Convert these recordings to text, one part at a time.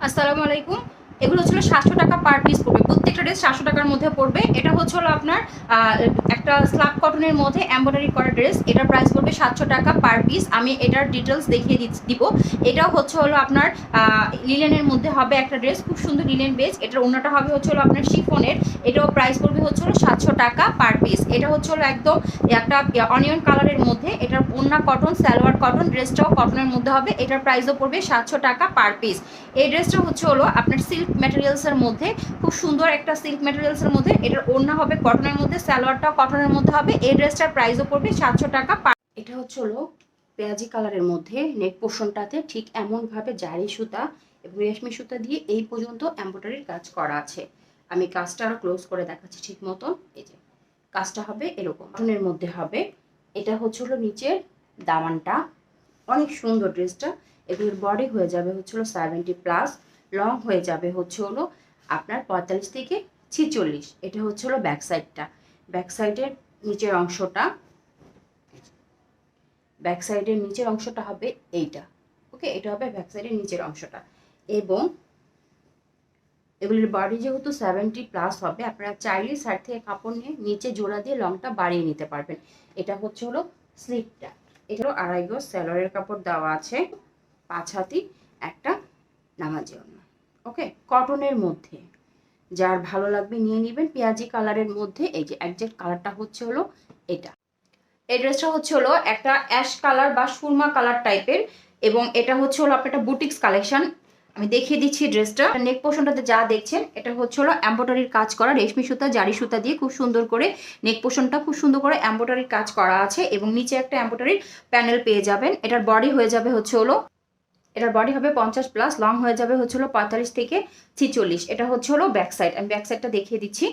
আসসালামু আলাইকুম। এগুলো হচ্ছিল ৭০০ টাকা পার পিস পড়বে। প্রত্যেকটা ড্রেস ৭০০ টাকার মধ্যে পড়বে। এটা হচ্ছে হলো আপনার একটা স্লাব কটনের মধ্যে এমব্রয়ডারি করা ড্রেস। এটার প্রাইস পড়বে ৭০০ টাকা পার পিস। আমি এটার ডিটেলস দেখিয়ে দিব। এটাও হচ্ছে হলো আপনার লিলেনের মধ্যে হবে একটা ড্রেস, খুব সুন্দর লিলেন বেজ। এটার ওড়নাটা হবে হচ্ছে হলো আপনার শিফনের। এটাও প্রাইস পড়বে হচ্ছে হলো ৭০০ টাকা পার পিস। এটা হচ্ছে হলো একদম একটা অনিয়ন কালারের মধ্যে। এটার ওড়না কটন, সালোয়ার কটন, ড্রেসটাও কটনের মধ্যে হবে। এটার প্রাইসও পড়বে ৭০০ টাকা পার পিস। এই ড্রেসটা হচ্ছে হলো আপনার সিল্ক ম্যাটেরিয়ালসের মধ্যে, খুব সুন্দর একটা সিল্ক ম্যাটেরিয়ালসের মধ্যে। এটার ওড়না হবে কটনের মধ্যে, সালোয়ারটাও কটনের মধ্যে হবে। এই ড্রেসটার প্রাইসও পড়বে ৭০০ টাকা। এটা হচ্ছে হলো পেঁয়াজি কালারের মধ্যে, নেক পোর্শনটাতে ঠিক এমনভাবে জারি সুতা এবং রেশমি সুতা দিয়ে এই পর্যন্ত এমব্রয়ডারির কাজ করা আছে। আমি কাজটা আরও ক্লোজ করে দেখাচ্ছি ঠিক মতন। এই যে কাজটা হবে এরকম কটনের মধ্যে হবে। এটা হচ্ছে হলো নিচের দামানটা, অনেক সুন্দর ড্রেসটা। এগুলোর বডি হয়ে যাবে হচ্ছে হলো 70+, লং হয়ে যাবে হচ্ছে হলো আপনার 45 থেকে 46। এটা হচ্ছে হলো ব্যাক সাইডটা। ব্যাক সাইডের নিচের অংশটা, ব্যাক সাইডের নিচের অংশটা হবে এইটা। ওকে, এটা হবে ব্যাক সাইডের নিচের অংশটা। এবং এগুলির বডি যেহেতু 70+ হবে, আপনারা চাইলে সাইড থেকে কাপড় নিয়ে নিচে জোড়া দিয়ে লংটা বাড়িয়ে নিতে পারবেন। এটা হচ্ছে হলো স্লিপটা। এটারও 2.5 গজ স্যালোয়ারের কাপড় দেওয়া আছে, 5 হাতি একটা নামাজি ওড়না। ওকে, কটনের মধ্যে যার ভালো লাগবে নিয়ে নেবেন। পেঁয়াজি কালারের মধ্যে এই যে একজ্যাক্ট কালারটা হচ্ছে হলো এটা। এই ড্রেসটা হচ্ছে হলো একটা অ্যাশ কালার বা সুরমা কালার টাইপের, এবং এটা হচ্ছে হলো আপনার একটা বুটিক্স কালেকশন। আমি দেখিয়ে দিচ্ছি ড্রেসটা। নেক পোর্শনটাতে যা দেখছেন এটা হচ্ছে হলো এমব্রয়ডারির কাজ করা, রেশমি সুতা জারি সুতা দিয়ে খুব সুন্দর করে নেক পোর্শনটা খুব সুন্দর করে এমব্রয়ডারির কাজ করা আছে, এবং নিচে একটা এমব্রয়ডারির প্যানেল পেয়ে যাবেন। এটার বডি হয়ে যাবে হচ্ছে হলো, এটার বডি হবে 50+, লং হয়ে যাবে হচ্ছে হলো 45 থেকে 46। এটা হচ্ছে হলো ব্যাক সাইড। আমি ব্যাক সাইডটা দেখিয়ে দিচ্ছি।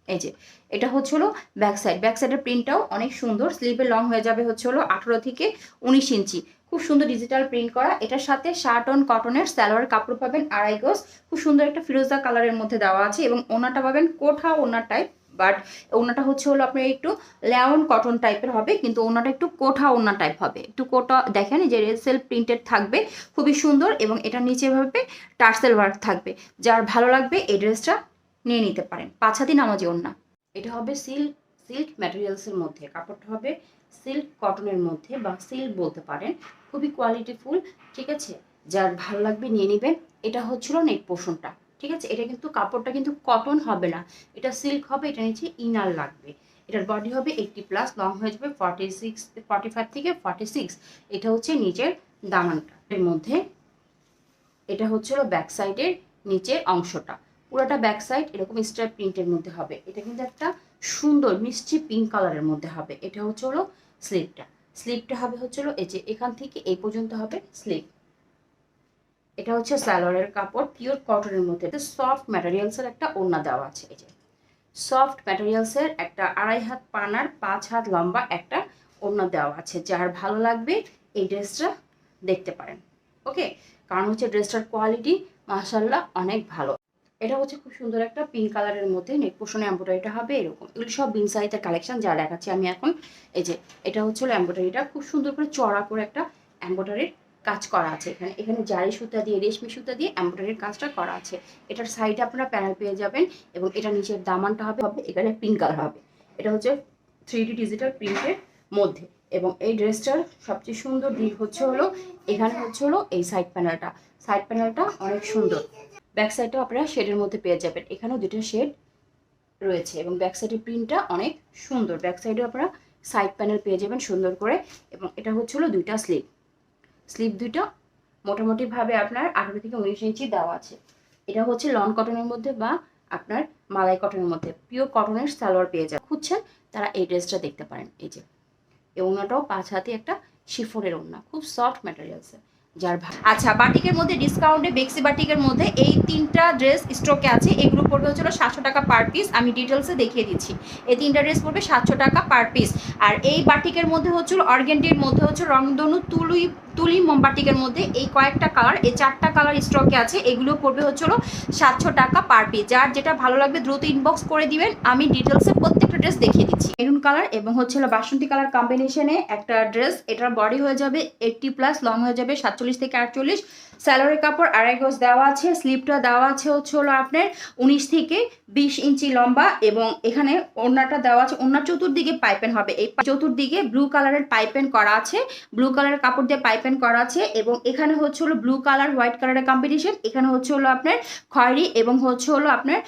এই যে এটা হচ্ছে হলো ব্যাক সাইড। ব্যাক সাইডের প্রিন্টটাও অনেক সুন্দর। স্লিভের লং হয়ে যাবে হচ্ছে হলো 18 থেকে 19 ইঞ্চি। খুব সুন্দর ডিজিটাল প্রিন্ট করা। এটার সাথে শার্ট অন কটনের সালোয়ার কাপড় পাবেন 2.5 গজ, খুব সুন্দর একটা ফিরোজা কালারের মধ্যে দেওয়া আছে, এবং ওনাটা পাবেন কোঠা ওনার টাইপ। বাট ওনাটা হচ্ছে হলো আপনার একটু ল্যাওন কটন টাইপের হবে, কিন্তু ওনাটা একটু কোঠা ওনা টাইপ হবে। একটু কোটা দেখেন যে রেসেল প্রিন্টেড থাকবে, খুবই সুন্দর। এবং এটা নিচে ভাবে টার্সেল ওয়ার্ক থাকবে। যার ভালো লাগবে এই ড্রেসটা নিয়ে নিতে পারেন। 5 হাতি নামাজি ওড়না। এটা হবে সিল্ক ম্যাটেরিয়ালসের মধ্যে, কাপড়টা হবে সিল্ক কটনের মধ্যে বা সিল্ক বলতে পারেন, খুবই কোয়ালিটিফুল। ঠিক আছে, যার ভালো লাগবে নিয়ে নেবেন। এটা হচ্ছিল নেক পোর্শনটা। ঠিক আছে, এটা কিন্তু কাপড়টা কিন্তু কটন হবে না, এটা সিল্ক হবে। এটা নিচে ইনার লাগবে। এটার বডি হবে 80+, লং হয়ে যাবে 45 থেকে 46। এটা হচ্ছে নিচের দামানটা এর মধ্যে। এটা হচ্ছিল ব্যাক সাইডের নিচের অংশটা। পুরোটা ব্যাক সাইড এরকম স্ট্রাইপ প্রিন্টের মধ্যে হবে। এটা কিন্তু একটা সুন্দর মিষ্টি পিঙ্ক কালারের মধ্যে হবে। এটা হচ্ছে হলো স্লিভটা। স্লিভটা হবে হচ্ছে হলো এই যে এখান থেকে এই পর্যন্ত হবে স্লিভ। এটা হচ্ছে সালোয়ারের কাপড়, পিওর কটনের মধ্যে সফট ম্যাটেরিয়ালসের একটা ওড়না দেওয়া আছে। এই যে সফট ম্যাটেরিয়ালসের একটা 2.5 হাত পানার 5 হাত লম্বা একটা ওড়না দেওয়া আছে। যার ভালো লাগবে এই ড্রেসটা দেখতে পারেন। ওকে, কারণ হচ্ছে ড্রেসটার কোয়ালিটি মাশাআল্লাহ অনেক ভালো। এটা হচ্ছে খুব সুন্দর একটা পিঙ্ক কালারের মধ্যে নেক পোর্শনে এমব্রয়ডারিটা হবে এরকম। এগুলো সব বিন সাইজের কালেকশন যা দেখাচ্ছি আমি এখন। এই যে এটা হচ্ছে এমব্রয়ডারিটা খুব সুন্দর করে চড়া করে একটা এমব্রয়ডারির কাজ করা আছে। এখানে এখানে জারি সুতা দিয়ে রেশমি সুতা দিয়ে এমব্রয়ডারির কাজটা করা আছে। এটার সাইডে আপনারা প্যানেল পেয়ে যাবেন, এবং এটা নিচের দামানটা হবে এখানে পিঙ্ক কালার হবে। এটা হচ্ছে 3D ডিজিটাল প্রিন্টের মধ্যে। এবং এই ড্রেসটার সবচেয়ে সুন্দর দিক হচ্ছে হলো এখানে হচ্ছে হলো এই সাইড প্যানেলটা। সাইড প্যানেলটা অনেক সুন্দর। ব্যাক সাইডটাও আপনারা শেডের মধ্যে পেয়ে যাবেন। এখানেও দুটো শেড রয়েছে, এবং ব্যাক সাইডের প্রিন্টটা অনেক সুন্দর। ব্যাক সাইডেও আপনারা সাইড প্যানেল পেয়ে যাবেন সুন্দর করে। এবং এটা হচ্ছে হলো দুইটা স্লিভ। স্লিভ দুইটা মোটামুটিভাবে আপনার 18 থেকে 19 ইঞ্চি দেওয়া আছে। এটা হচ্ছে লন কটনের মধ্যে বা আপনার মালাই কটনের মধ্যে, পিওর কটনের সালোয়ার পেয়ে যাবেন। খুঁজছেন তারা এই ড্রেসটা দেখতে পারেন। এই যে এই ওড়নাটাও 5 হাতে একটা শিফনের ওড়না, খুব সফট ম্যাটেরিয়ালসের। যার আচ্ছা, বাটিকের মধ্যে ডিসকাউন্টে বেক্সি বাটিকের মধ্যে এই 3টা ড্রেস স্টকে আছে। এগুলো পড়বে হচ্ছিল 700 টাকা পার পিস। আমি ডিটেলসে দেখিয়ে দিচ্ছি। এই 3টা ড্রেস পড়বে 700 টাকা পার পিস। আর এই বাটিকের মধ্যে হচ্ছিল অর্গেন্ডির মধ্যে হচ্ছে রংধনু তুলি বাটিকের মধ্যে এই কয়েকটা কালার, এই 4টা কালার স্টকে আছে। এগুলো পড়বে হচ্ছিল 700 টাকা পার পিস। যার যেটা ভালো লাগবে দ্রুত ইনবক্স করে দিবেন, আমি ডিটেলসে প্রত্যেকটা ড্রেস দেখিয়ে দিচ্ছি। মেরুন কালার এবং হচ্ছিল বাসন্তী কালার কম্বিনেশনে একটা ড্রেস। এটার বডি হয়ে যাবে 80+, লং হয়ে যাবে 47 থেকে 48, স্যালোয়ারের কাপড় 2.5 গজ দেওয়া আছে, স্লিপটা দেওয়া আছে হচ্ছে হলো আপনার 19 থেকে 20 ইঞ্চি লম্বা, এবং এখানে ওড়নাটা দেওয়া আছে, ওড়নার চতুর্দিকে পাইপেন হবে, এই চতুর্দিকে ব্লু কালারের পাইপেন করা আছে, ব্লু কালারের কাপড় দিয়ে পাইপেন করা আছে, এবং এখানে হচ্ছে হলো ব্লু কালার হোয়াইট কালারের কম্বিনেশন, এখানে হচ্ছে হলো আপনার খয়েরি এবং হচ্ছে হলো আপনার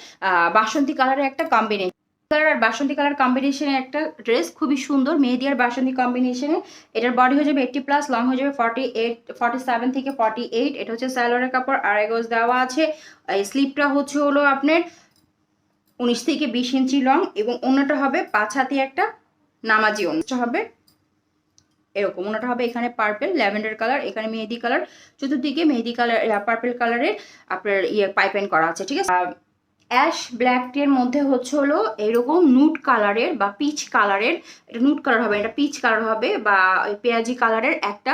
বাসন্তী কালারের একটা কম্বিনেশন, কালার আর বাসন্তী কালার কম্বিনেশনের একটা ড্রেস, খুবই সুন্দর মেহেদি আর বাসন্তী কম্বিনেশনে। এটার বডি হয়ে যাবে 80+, লং হয়ে যাবে 47 থেকে 48। এটা হচ্ছে স্যালোয়ারের কাপড়, 2.5 গজ দেওয়া আছে। এই স্লিপটা হচ্ছে হলো আপনার 19 থেকে 20 ইঞ্চি লং, এবং ওড়নাটা হবে 5 হাতি একটা নামাজি ওড়না হবে এরকম। ওড়নাটা হবে এখানে পার্পল ল্যাভেন্ডার কালার, এখানে মেহেদি কালার, চতুর্দিকে মেহেদি কালার পার্পল কালারের আপনার পাইপেন করা আছে, ঠিক আছে। অ্যাশ ব্ল্যাক টির মধ্যে হচ্ছে হলো এরকম নুট কালারের বা পিচ কালারের, এটা নুট কালার হবে, এটা পিচ কালার হবে বা পেঁয়াজি কালারের একটা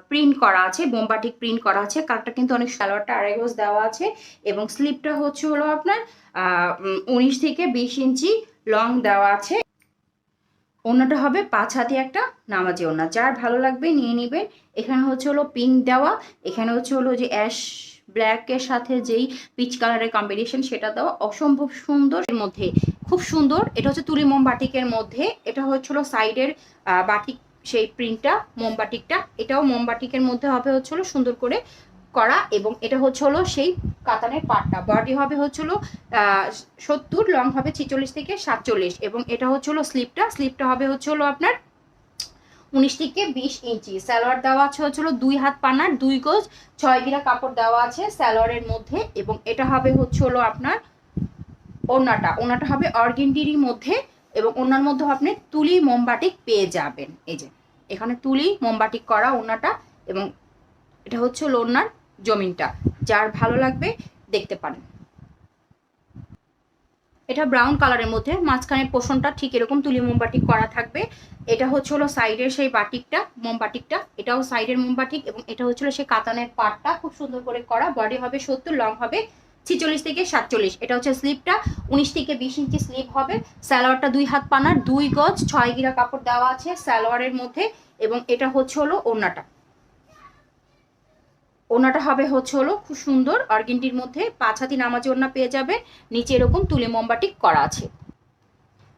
প্রিন্ট করা আছে, বোম্বাটিক প্রিন্ট করা আছে। কালারটা কিন্তু অনেক, সালোয়ারটা 2.5 গজ দেওয়া আছে, এবং স্লিপটা হচ্ছে হলো আপনার 19 থেকে 20 ইঞ্চি লং দেওয়া আছে। ওড়নাটা হবে 5 হাতি একটা নামাজি ওড়না, যার ভালো লাগবে নিয়ে নেবেন। এখানে হচ্ছে হলো পিঙ্ক দেওয়া, এখানে হচ্ছে হলো যে অ্যাশ ব্ল্যাকের সাথে যেই পিচ কালারের কম্বিনেশন সেটা দেওয়া, অসম্ভব সুন্দর। এর মধ্যে খুব সুন্দর, এটা হচ্ছে তুলি মোম বাটিকের মধ্যে, এটা হচ্ছিল সাইডের বাটিক সেই প্রিন্টটা মোমবাটিকটা, এটাও মোমবাটিকের মধ্যে হবে হচ্ছিল সুন্দর করে করা, এবং এটা হচ্ছে হলো সেই কাতানের পাটটা। বডি হবে হচ্ছিল 70, লং হবে 46 থেকে 47, এবং এটা হচ্ছে হলো স্লিপটা হবে হচ্ছে হলো আপনার 19 থেকে 20 ইঞ্চি। সালোয়ার দেওয়া আছে হচ্ছিল 2 হাত পানার 2 গজ 6 গিরা কাপড় দেওয়া আছে সালোয়ারের মধ্যে, এবং এটা হবে হচ্ছে হলো আপনার ওড়নাটা হবে অর্গেন্ডির মধ্যে, এবং ওড়নার মধ্যে আপনি তুলি মোমবাটিক পেয়ে যাবেন। এই যে এখানে তুলি মোমবাটিক করা ওড়নাটা, এবং এটা হচ্ছে ওড়নার জমিনটা, যার ভালো লাগবে দেখতে পারেন। এটা ব্রাউন কালারের মধ্যে, মাঝখানের পোর্শনটা ঠিক এরকম তুলি মোমবাটিক করা থাকবে। এটা হচ্ছে হলো সাইডের সেই বাটিকটা, মোমবাটিকটা, এটাও সাইডের মোমবাটিক, এবং এটা হচ্ছে সেই কাতানের পাটটা খুব সুন্দর করে করা। বডি হবে 70, লং হবে 46 থেকে 47। এটা হচ্ছে স্লিপটা 19 থেকে 20 ইঞ্চি স্লিপ হবে। সালোয়ারটা 2 হাত পানার 2 গজ 6 গিরা কাপড় দেওয়া আছে সালোয়ারের মধ্যে, এবং এটা হচ্ছে হলো ওড়নাটা হবে হচ্ছে হলো খুব সুন্দর অর্গেন্ডির মধ্যে 5 হাতি নামাজি ওড়না পেয়ে যাবে, নিচে এরকম তুলি মোমবাটিক করা আছে।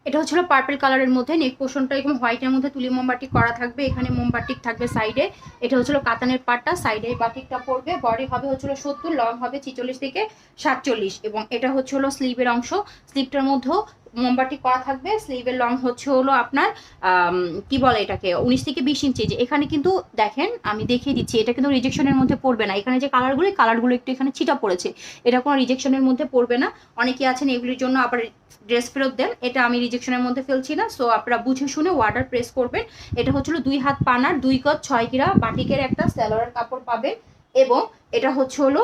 এটা হচ্ছে পার্পল কালারের মধ্যে, নেক পোর্শনটা এরকম হোয়াইটের মধ্যে তুলি মোমবাটিক করা থাকবে, এখানে মোমবাটিক থাকবে সাইডে। এটা হচ্ছে কাতানের পাটটা, সাইডে বাটিকটা পড়বে। বডি হবে হচ্ছে 70, লং হবে 46 থেকে 47, এবং এটা হচ্ছে হলো স্লিভের অংশ, স্লিভটার মধ্যেও মোমবাটিক করা থাকবে। স্লিভের লং হচ্ছে হলো আপনার কি বলে এটাকে 19 থেকে 20 ইঞ্চি। যে এখানে কিন্তু দেখেন আমি দেখিয়ে দিচ্ছি, এটা কিন্তু রিজেকশনের মধ্যে পড়বে না। এখানে যে কালারগুলো একটু এখানে ছিটা পড়েছে, এটা কোনো রিজেকশনের মধ্যে পড়বে না। অনেকে আছেন এগুলির জন্য আবার ড্রেস ফেরত দেন, এটা আমি রিজেকশনের মধ্যে ফেলছি না, সো আপনারা বুঝে শুনে অর্ডার প্রেস করবেন। এটা হচ্ছিল 2 হাত পানার 2 গজ 6 গিরা বাটিকের একটা সালোয়ারের কাপড় পাবেন, এবং এটা হচ্ছে হলো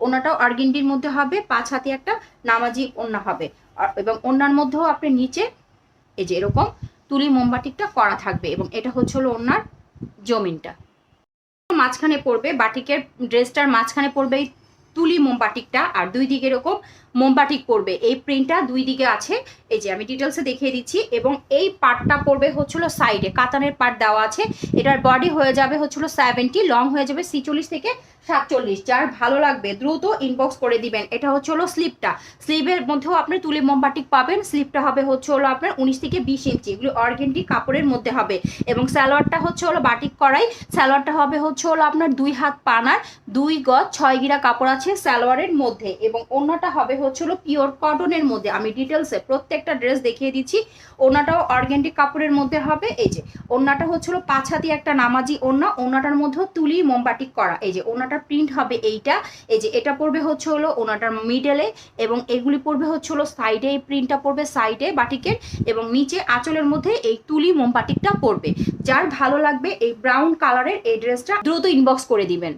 ওড়নাটাও অর্গেন্ডির মধ্যে হবে, 5 হাতি একটা নামাজি ওড়না হবে, এবং ওড়নার মধ্যেও আপনি নিচে এই যে এরকম তুলি মোমবাটিকটা করা থাকবে, এবং এটা হচ্ছে হলো ওড়নার জমিনটা। মাঝখানে পড়বে বাটিকের ড্রেসটার মাঝখানে পড়বে তুলি মোমবাটিকটা, আর দুই দিকে এরকম মোমবাটিক পড়বে। এই প্রিন্টটা দুই দিকে আছে, এই যে আমি ডিটেলসে দেখিয়ে দিচ্ছি। এবং এই পার্টটা পড়বে হচ্ছিল সাইডে, কাতানের পার্ট দেওয়া আছে। এটার বডি হয়ে যাবে হচ্ছিল 70, লং হয়ে যাবে 46 থেকে 47। যার ভালো লাগবে দ্রুত ইনবক্স করে দিবেন। এটা হচ্ছে হলো স্লিভের মধ্যেও আপনি তুলি মোমবাটিক পাবেন। স্লিভটা হবে হচ্ছে হলো আপনার 19 থেকে 20 ইঞ্চি, এগুলো অর্গেন্ডি কাপড়ের মধ্যে হবে। এবং সালোয়ারটা হচ্ছে হলো বাটিক করাই, সালোয়ারটা হবে হচ্ছে হলো আপনার 2 হাত পানার 2 গজ 6 গিরা কাপড় আছে সালোয়ারের মধ্যে, এবং ওড়নাটা হবে হচ্ছে হলো পিওর কটনের মধ্যে। আমি ডিটেলসে প্রত্যেকটা ড্রেস দেখিয়ে দিচ্ছি। ওড়নাটাও অর্গেন্ডি কাপড়ের মধ্যে হবে। এই যে ওড়নাটা হচ্ছে হলো 5 হাতি একটা নামাজি ওড়না, ওড়নাটার মধ্যেও তুলি মোমবাটিক করা। এই যে ওড়নাটার প্রিন্ট হবে এইটা, এই যে এটা পড়বে হচ্ছে হলো ওড়নাটার মিডলে, এবং এগুলি পড়বে হচ্ছে হলো সাইডে, এই প্রিন্টটা পড়বে সাইডে বাটিকের, এবং নিচে আঁচলের মধ্যে এই তুলি মোমবাটিকটা পড়বে। যার ভালো লাগবে এই ব্রাউন কালারের এই ড্রেসটা দ্রুত ইনবক্স করে দিবেন।